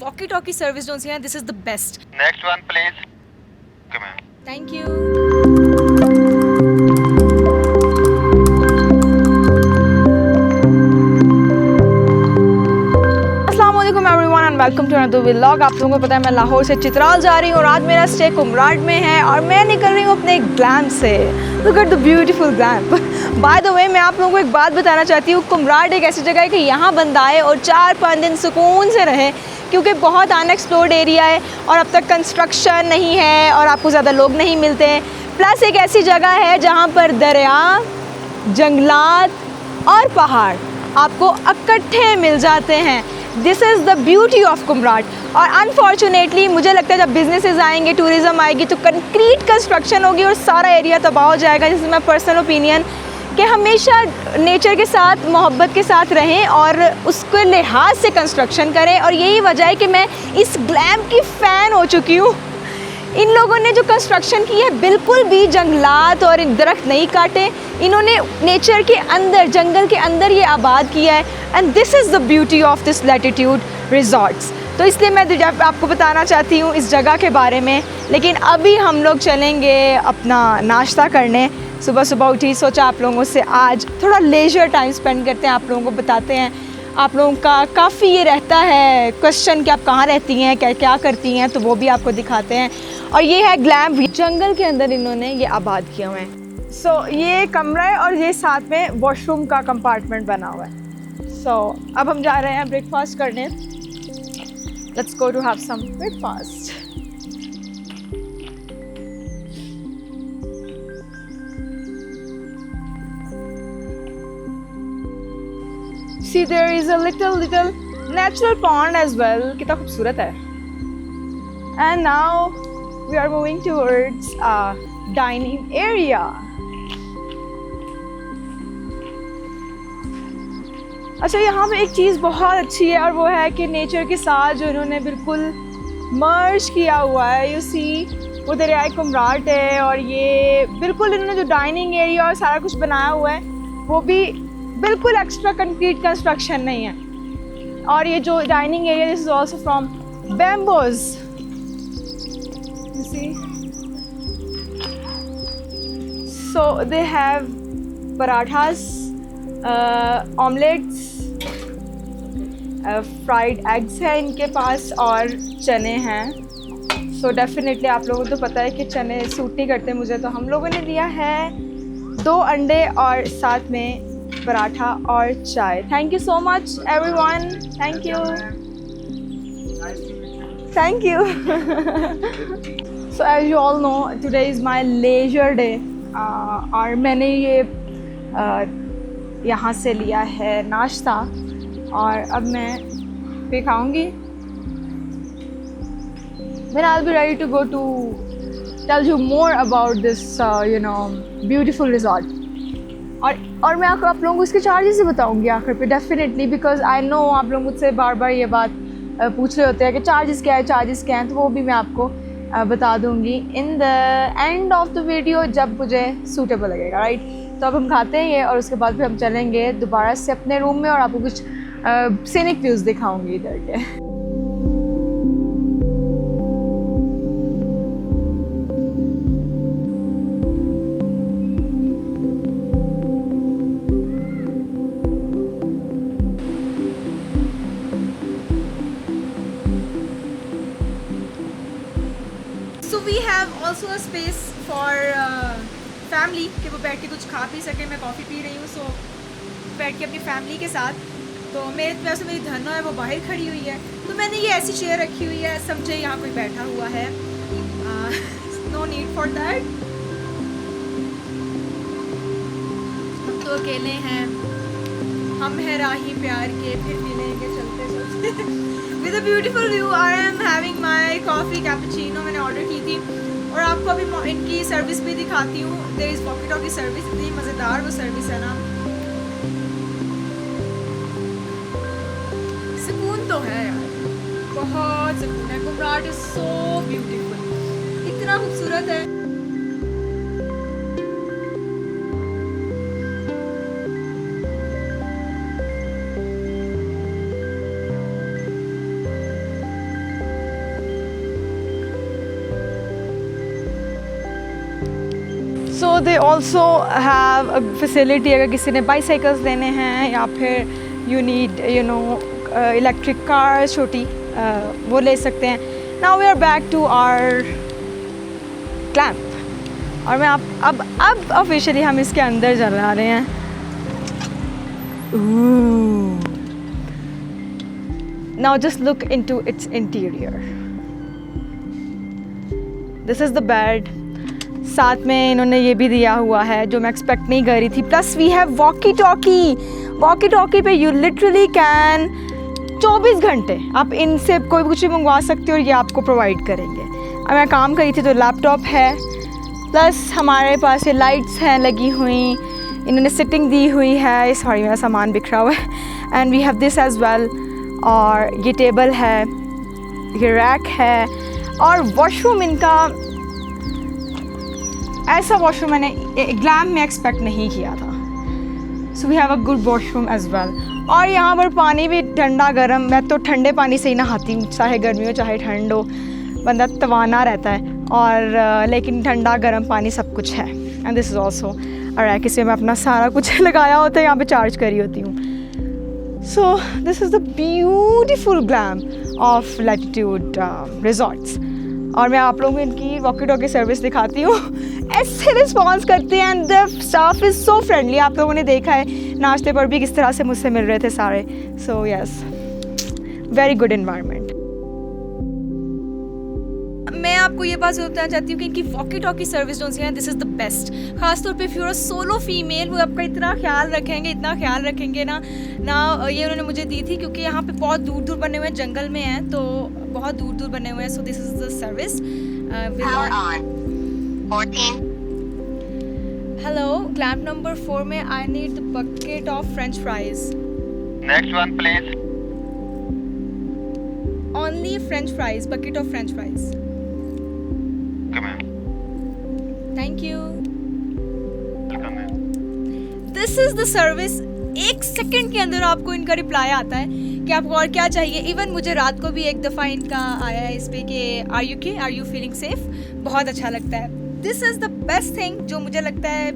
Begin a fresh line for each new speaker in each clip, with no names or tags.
Walkie talkie service जो है this is the best.
Next one please. Okay ma'am,
thank you. Welcome to another vlog. आप लोगों को पता है मैं लाहौर से चित्राल जा रही हूँ और आज मेरा स्टे कुमराट में है और मैं निकल रही हूँ अपने ग्लैम्प से। Look at the beautiful glamp. By the way मैं आप लोगों को एक बात बताना चाहती हूँ, कुमराट एक ऐसी जगह है कि यहाँ बंदा आए और 4-5 दिन सुकून से रहे, क्योंकि बहुत अनएक्सप्लोर्ड एरिया है और अब तक कंस्ट्रक्शन नहीं है और आपको ज़्यादा लोग नहीं मिलते हैं। प्लस एक ऐसी जगह है जहाँ पर दरिया, जंगलात और पहाड़ आपको इकट्ठे मिल जाते हैं। This is the beauty of Kumrat. और अनफॉर्चुनेटली मुझे लगता है जब बिजनेसेस आएंगे, टूरिज़्म आएगी तो कंक्रीट कंस्ट्रक्शन होगी और सारा एरिया तबाह हो जाएगा। जिसमें मैं पर्सनल ओपिनियन कि हमेशा नेचर के साथ मोहब्बत के साथ रहें और उसके लिहाज से कंस्ट्रक्शन करें। और यही वजह है कि मैं इस ग्लैम्प की फ़ैन हो चुकी हूँ। इन लोगों ने जो कंस्ट्रक्शन की है बिल्कुल भी जंगलात और दरख्त नहीं काटे, इन्होंने नेचर के अंदर, जंगल के अंदर ये आबाद किया है। And this is the beauty of this latitude resorts. तो इसलिए मैं आपको बताना चाहती हूँ इस जगह के बारे में। लेकिन अभी हम लोग चलेंगे अपना नाश्ता करने। सुबह सुबह उठी, सोचा आप लोगों से आज थोड़ा लेजर टाइम स्पेंड करते हैं, आप लोगों को बताते हैं। आप लोगों का काफ़ी ये रहता है क्वेश्चन कि आप कहाँ रहती हैं, क्या क्या करती हैं, तो वो भी आपको दिखाते हैं। और ये है ग्लैम्प, जंगल के अंदर इन्होंने ये आबाद किया हुआ है। सो ये कमरा है और ये साथ में वॉशरूम का कंपार्टमेंट बना हुआ है। सो अब हम जा रहे हैं ब्रेकफास्ट करने। Let's go to have some breakfast. See, there is a little natural pond as well. कितना खूबसूरत है। And now we are moving towards a dining area. अच्छा, यहाँ पे एक चीज़ बहुत अच्छी है और वो है कि नेचर के साथ जो इन्होंने बिल्कुल मर्ज किया हुआ है। यू सी, वो दरियाए कुमराट है और ये बिल्कुल इन्होंने जो डाइनिंग एरिया और सारा कुछ बनाया हुआ है वो भी बिल्कुल एक्स्ट्रा कंक्रीट कंस्ट्रक्शन नहीं है। और ये जो dining area this is also from bamboos. You see, so they have parathas, omelettes, fried eggs है इनके पास और चने हैं। सो डेफिनेटली आप लोगों को तो पता है कि चने सूट नहीं करते मुझे, तो हम लोगों ने लिया है 2 अंडे और साथ में पराठा और चाय। Thank you so much everyone. Thank you, thank you. So as you all know today is my leisure day और मैंने ये यहाँ से लिया है नाश्ता और अब मैं पे खाऊंगी। Then I'll be ready to go to tell you more about this beautiful resort. और मैं आप लोगों को इसके चार्जेस ही बताऊंगी आखिर पे डेफिनेटली, बिकॉज आई नो आप लोग मुझसे बार बार ये बात पूछ रहे होते हैं कि चार्जेस क्या है, चार्जेस क्या हैं, तो वो भी मैं आपको बता दूंगी in the end of the video जब मुझे सूटेबल लगेगा, राइट। तो अब हम खाते हैं ये और उसके बाद फिर हम चलेंगे दोबारा से अपने रूम में और आपको कुछ सीनिक व्यूज़ दिखाऊंगी इधर के। So we have also a space for family कि वो बैठ के कुछ खा पी सके। मैं कॉफ़ी पी रही हूँ, सो बैठ के अपनी फैमिली के साथ। तो मेरे वैसे मेरी धनो है वो बाहर खड़ी हुई है, तो मैंने ये ऐसी चेयर रखी हुई है, समझे यहाँ कोई बैठा हुआ है। No need for that. हम तो अकेले हैं, हम हैं राही प्यार के, फिर मिलेंगे चलते चलते। With a beautiful view I am having my coffee cappuccino मैंने ऑर्डर की थी। और आपको अभी इनकी सर्विस भी दिखाती हूँ। There is walkie talkie service, इतनी मज़ेदार वो सर्विस है ना, सुकून तो है यार, बहुत सुकून है। कुमराट इज़ सो ब्यूटीफुल, इतना खूबसूरत है। So they also have a facility, अगर किसी ने बाईसाइकिल्स लेने हैं या फिर यू नीड इलेक्ट्रिक कार छोटी, वो ले सकते हैं. Now we are back to our clamp, और मैं अब ऑफिशियली हम इसके अंदर जा रहे हैं. Now just look into its interior. This is the bed. साथ में इन्होंने ये भी दिया हुआ है जो मैं एक्सपेक्ट नहीं कर रही थी. Plus we have walkie talkie पे यू लिटरली कैन 24 घंटे आप इनसे कोई कुछ भी मंगवा सकते हो और ये आपको प्रोवाइड करेंगे. अब मैं काम करी थी तो लैपटॉप है, प्लस हमारे पास ये लाइट्स हैं लगी हुई, इन्होंने सिटिंग दी हुई है. सॉरी मेरा सामान बिखरा हुआ है. And we have this as well. और ये टेबल है, ये रैक है, और वॉशरूम इनका ऐसा वॉशरूम मैंने ग्लैम में एक्सपेक्ट नहीं किया था. So we have a good washroom as well. और यहाँ पर पानी भी ठंडा गर्म, मैं तो ठंडे पानी से ही नहाती हूँ, चाहे गर्मी हो चाहे ठंड हो, बंदा तवाना रहता है. और लेकिन ठंडा गर्म पानी सब कुछ है. And this is also a rack, इसमें मैं अपना सारा कुछ लगाया होता है, यहाँ पे चार्ज करी होती हूँ. So this is the beautiful glam of Latitude Resorts. और मैं आप लोगों को इनकी वॉकी टॉकी सर्विस दिखाती हूँ. ऐसे रिस्पॉन्स करते हैं and the staff is so friendly. आप लोगों ने देखा है नाश्ते पर भी किस तरह से मुझसे मिल रहे थे सारे. So yes, very good environment. मैं आपको ये बात बताना चाहती हूँ कि इनकी वॉकी टॉकी सर्विस जो है दिस इज़ द बेस्ट. खासतौर पे फ्यूर सोलो फीमेल, वो आपका इतना ख्याल रखेंगे ना ये उन्होंने मुझे दी थी, क्योंकि यहाँ पे बहुत दूर दूर बने हुए हैं, जंगल में हैं, तो बहुत दूर दूर बने हुए हैं. So this is the service. Hello, clamp number 4 में I need the bucket of French fries.
Next one, please.
Only French fries, bucket of French fries.
Okay, ma'am.
Thank you.
Welcome, ma'am.
This is the service. 1 second के अंदर आपको इनका reply आता है कि आपको और क्या चाहिए. इवन मुझे रात को भी एक दफ़ा इनका आया है इस पर कि आर यू फीलिंग सेफ. बहुत अच्छा लगता है. This is the best thing जो मुझे लगता है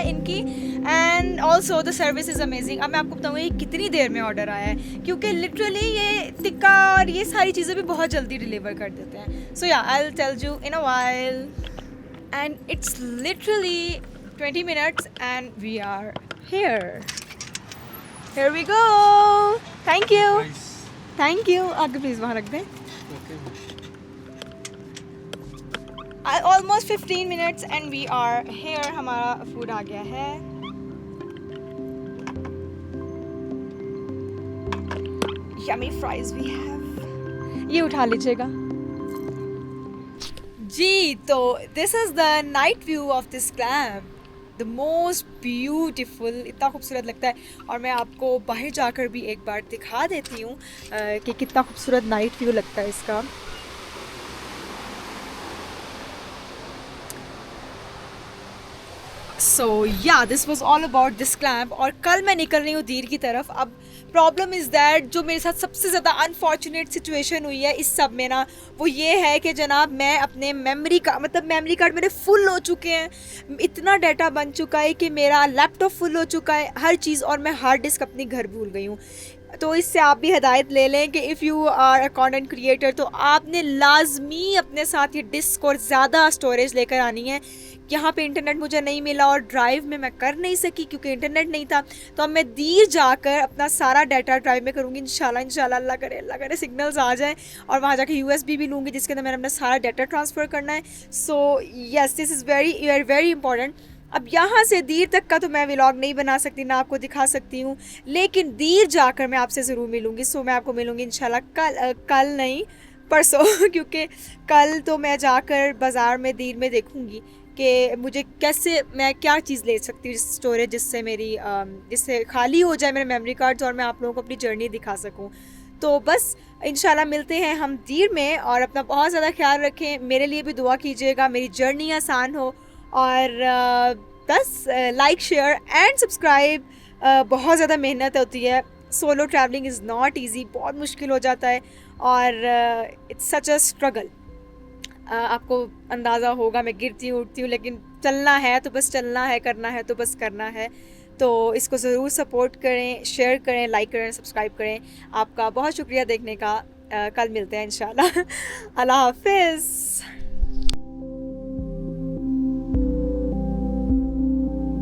इनकी. And also the service is amazing. अब मैं आपको बताऊँगी ये कितनी देर में ऑर्डर आया है, क्योंकि लिटरली ये टिक्का और ये सारी चीज़ें भी बहुत जल्दी डिलीवर कर देते हैं. So yeah I will tell you in a while. And it's literally 20 minutes and we are here we go. thank you. आगे प्लीज़ वहाँ रख दें. Almost 15 minutes and we are here. हमारा फूड आ गया है. Yummy fries we have. ये उठा लीजिएगा जी. तो this is the night view of this clamp. The most beautiful, इतना खूबसूरत लगता है. और मैं आपको बाहर जाकर भी एक बार दिखा देती हूँ कि कितना खूबसूरत नाइट व्यू लगता है इसका. सो या this was all about this clamp. और कल मैं निकल रही हूँ दीर की तरफ. अब प्रॉब्लम इज़ दैट जो मेरे साथ सबसे ज़्यादा अनफॉर्चुनेट सिचुएशन हुई है इस सब में ना, वो ये है कि जनाब मैं अपने मेमोरी कार्ड मेरे फुल हो चुके हैं. इतना डाटा बन चुका है कि मेरा लैपटॉप फुल हो चुका है, हर चीज़. और मैं हार्ड डिस्क अपनी घर भूल गई हूँ. तो इससे आप भी हिदायत ले लें कि if you are a content creator तो आपने लाजमी अपने साथ ये डिस्क और ज़्यादा स्टोरेज लेकर आनी है. यहाँ पे इंटरनेट मुझे नहीं मिला और ड्राइव में मैं कर नहीं सकी क्योंकि इंटरनेट नहीं था. तो अब मैं दीर जाकर अपना सारा डाटा ड्राइव में करूँगी इंशाल्लाह. अल्लाह करे सिग्नल्स आ जाएँ और वहाँ जाकर USB भी लूँगी जिसके अंदर मैंने अपना सारा डाटा ट्रांसफ़र करना है. So yes, this is very important. अब यहाँ से दीर तक का तो मैं व्लॉग नहीं बना सकती, ना आपको दिखा सकती हूँ, लेकिन दीर जाकर मैं आपसे ज़रूर मिलूँगी. सो मैं आपको मिलूँगी इंशाल्लाह कल नहीं परसों क्योंकि कल तो मैं जाकर बाज़ार में दीर में देखूँगी कि मुझे कैसे मैं क्या चीज़ ले सकती हूँ स्टोरेज जिससे खाली हो जाए मेरे मेमोरी कार्ड्स और मैं आप लोगों को अपनी जर्नी दिखा सकूँ. तो बस इंशाल्लाह मिलते हैं हम दीर में. और अपना बहुत ज़्यादा ख्याल रखें. मेरे लिए भी दुआ कीजिएगा, मेरी जर्नी आसान हो. और बस लाइक शेयर एंड सब्सक्राइब. बहुत ज़्यादा मेहनत होती है. Solo travelling is not easy, बहुत मुश्किल हो जाता है और इट्स सच अ स्ट्रगल. आपको अंदाज़ा होगा मैं गिरती हूँ उठती हूँ, लेकिन चलना है तो बस चलना है, करना है तो बस करना है। तो इसको ज़रूर सपोर्ट करें, शेयर करें, लाइक करें, सब्सक्राइब करें। आपका बहुत शुक्रिया देखने का। कल मिलते हैं इंशाल्लाह। अल्लाह हाफिज़।